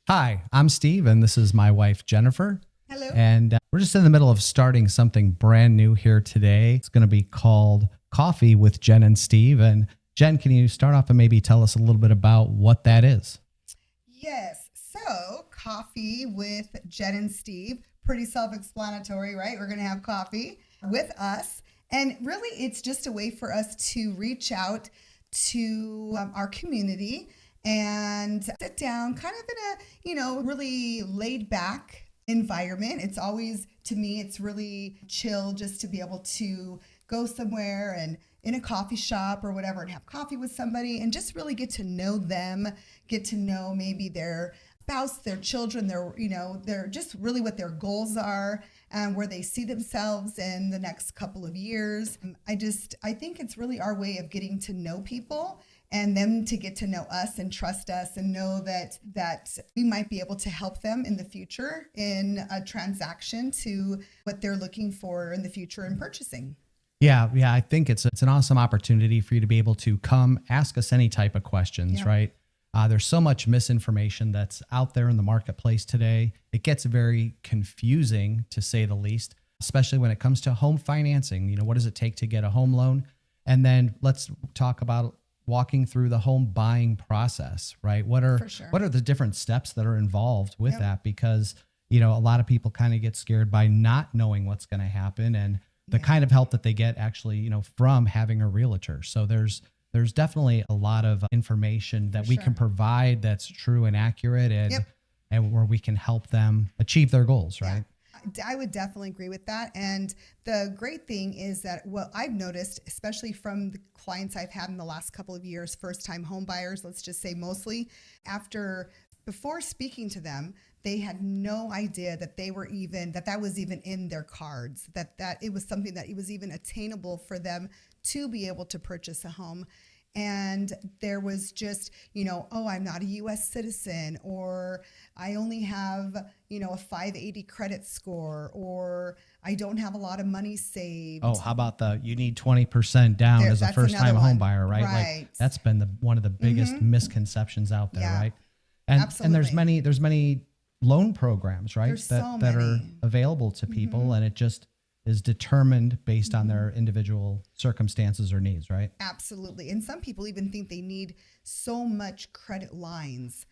Hi, I'm Steve, and this is my wife, Jennifer. Hello. And we're just in the middle of starting something brand new here today. It's going to be called Coffee with Jen and Steve. And Jen, can you start off and maybe tell us a little bit about what that is? Yes. So, coffee with Jen and Steve, pretty self-explanatory, right? We're going to have coffee with us. And really, it's just a way for us to reach out to our community and sit down kind of in a, really laid back environment. It's always, to me, it's really chill just to be able to go somewhere and in a coffee shop or whatever and have coffee with somebody and just really get to know them, get to know maybe their spouse, their children, their just really what their goals are and where they see themselves in the next couple of years. I think it's really our way of getting to know people and them to get to know us and trust us and know that we might be able to help them in the future in a transaction to what they're looking for in the future in purchasing. Yeah, I think it's an awesome opportunity for you to be able to come ask us any type of questions, right? There's so much misinformation that's out there in the marketplace today. It gets very confusing, to say the least, especially when it comes to home financing. What does it take to get a home loan? And then let's talk about walking through the home buying process, right? What are the different steps that are involved with that? Because, a lot of people kind of get scared by not knowing what's going to happen and the kind of help that they get actually, from having a realtor. So there's definitely a lot of information that we can provide that's true and accurate and where we can help them achieve their goals, right? I would definitely agree with that. And the great thing is that what I've noticed, especially from the clients I've had in the last couple of years, first-time home buyers, let's just say mostly, before speaking to them, they had no idea that that was even in their cards, that it was something that it was even attainable for them to be able to purchase a home. And there was just, I'm not a U.S. citizen, or I only have, a 580 credit score, or I don't have a lot of money saved. Oh, how about you need 20% down as a first-time home buyer, right? Like that's been one of the biggest misconceptions out there, right? And there's many loan programs, right? That are available to people, and it just is determined based on their individual circumstances or needs, right? Absolutely. And some people even think they need so many credit lines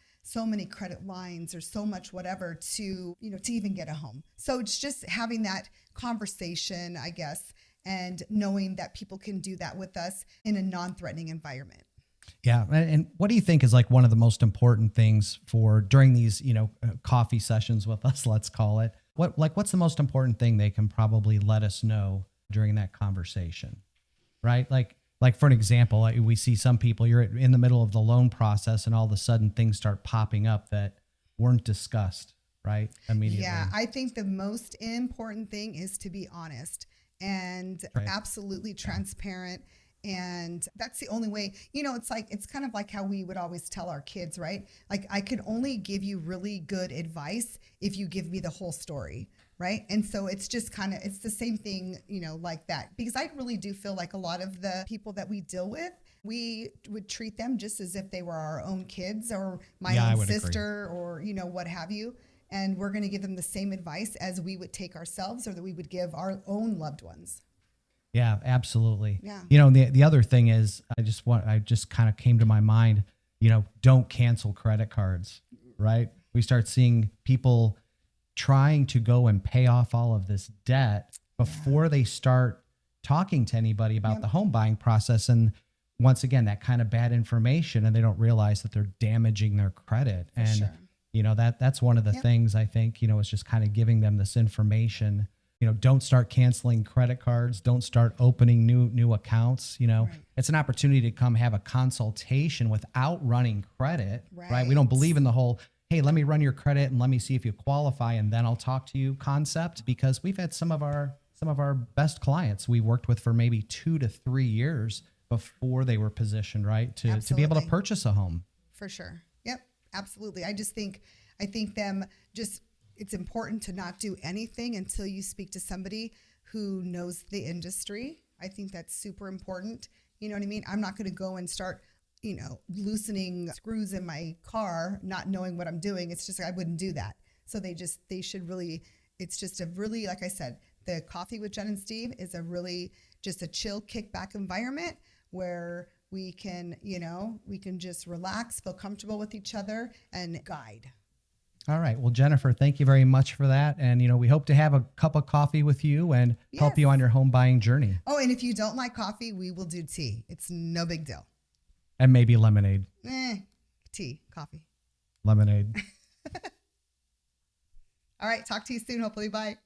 or so much whatever to even get a home. So it's just having that conversation, I guess, and knowing that people can do that with us in a non-threatening environment. Yeah. And what do you think is like one of the most important things for during these, coffee sessions with us, let's call it? What's the most important thing they can probably let us know during that conversation, right? Like for an example, we see some people, you're in the middle of the loan process and all of a sudden things start popping up that weren't discussed, right? Immediately. Yeah, I think the most important thing is to be honest and absolutely transparent. And that's the only way, it's kind of like how we would always tell our kids, right? Like, I can only give you really good advice if you give me the whole story, right? And so it's just it's the same thing, like that. Because I really do feel like a lot of the people that we deal with, we would treat them just as if they were our own kids or my own sister or, what have you. And we're going to give them the same advice as we would take ourselves or that we would give our own loved ones. Yeah, absolutely. Yeah. The other thing is I just kind of came to my mind, don't cancel credit cards, right? We start seeing people trying to go and pay off all of this debt before they start talking to anybody about the home buying process. And once again, that kind of bad information, and they don't realize that they're damaging their credit. That's one of the things I think, is just kind of giving them this information. Don't start canceling credit cards. Don't start opening new accounts. It's an opportunity to come have a consultation without running credit, right? We don't believe in the whole, hey, let me run your credit and let me see if you qualify and then I'll talk to you concept, because we've had some of our best clients we worked with for maybe 2 to 3 years before they were positioned, right, to be able to purchase a home. For sure. Yep, absolutely. I think it's important to not do anything until you speak to somebody who knows the industry. I think that's super important. You know what I mean? I'm not going to go and start loosening screws in my car, not knowing what I'm doing. It's just, I wouldn't do that. So they should really, it's just a really, like I said, the Coffee with Jen and Steve is a really just a chill kickback environment where we can just relax, feel comfortable with each other, and guide. All right. Well, Jennifer, thank you very much for that. And, we hope to have a cup of coffee with you and help you on your home buying journey. Oh, and if you don't like coffee, we will do tea. It's no big deal. And maybe lemonade. Tea, coffee. Lemonade. All right. Talk to you soon. Hopefully. Bye.